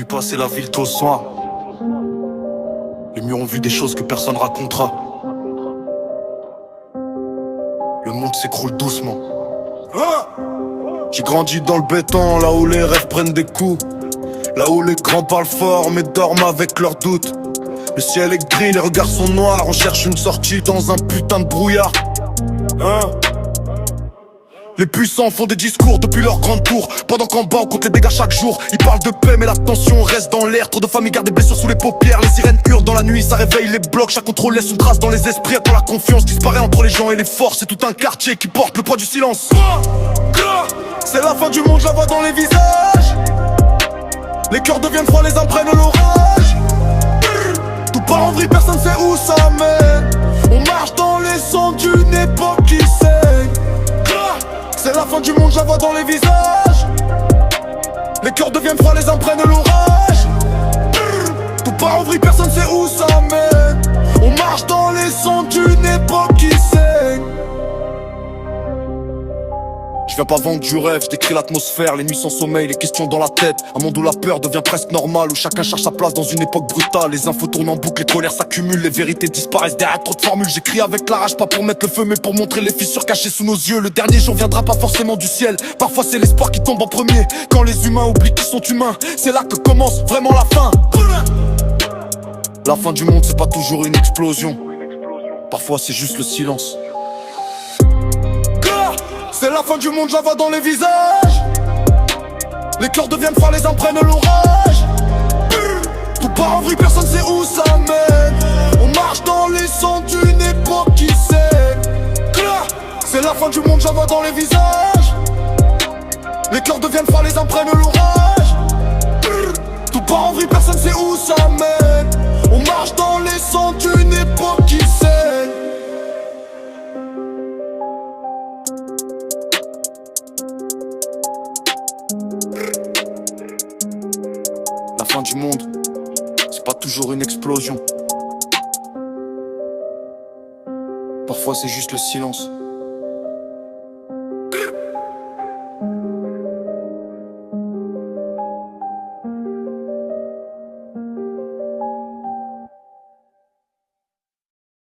passer la ville tôt le soir. Les murs ont vu des choses que personne racontera. Le monde s'écroule doucement. J'ai grandi dans le béton, là où les rêves prennent des coups. Là où les grands parlent fort mais dorment avec leurs doutes. Le ciel est gris, les regards sont noirs. On cherche une sortie dans un putain de brouillard. Les puissants font des discours depuis leur grande tour. Pendant qu'en bas on compte les dégâts chaque jour. Ils parlent de paix mais la tension reste dans l'air. Trop de familles gardent des blessures sous les paupières. Les sirènes hurlent dans la nuit, ça réveille les blocs. Chaque contrôle laisse une trace dans les esprits. Quand la confiance disparaît entre les gens et les forces, c'est tout un quartier qui porte le poids du silence. C'est la fin du monde, je la vois dans les visages. Les cœurs deviennent froids, les uns prennent l'orage. Tout part en vrille, personne sait où ça mène. On marche dans les sangs d'une époque qui saigne. C'est la fin du monde, je la vois dans les visages. Les cœurs deviennent froids, les uns prennent l'orage. Tout part en vrille, personne sait où ça mène. On marche dans les sangs d'une époque qui saigne. Je viens pas vendre du rêve, je décris l'atmosphère, les nuits sans sommeil, les questions dans la tête. Un monde où la peur devient presque normale, où chacun cherche sa place dans une époque brutale. Les infos tournent en boucle, les colères s'accumulent, les vérités disparaissent derrière trop de formules. J'écris avec la rage, pas pour mettre le feu, mais pour montrer les fissures cachées sous nos yeux. Le dernier jour viendra pas forcément du ciel, parfois c'est l'espoir qui tombe en premier. Quand les humains oublient qu'ils sont humains, c'est là que commence vraiment la fin. La fin du monde c'est pas toujours une explosion, parfois c'est juste le silence. C'est la fin du monde, je la vois dans les visages. Les cœurs deviennent froids, les uns prennent l'orage. Tout part en vrille, personne sait où ça mène. On marche dans les sangs d'une époque qui saigne. C'est la fin du monde, je la vois dans les visages. Les cœurs deviennent froids, les uns prennent l'orage. Tout part en vrille, personne sait où ça mène. On marche dans les sangs d'une époque qui saigne. La fin du monde, c'est pas toujours une explosion. Parfois c'est juste le silence.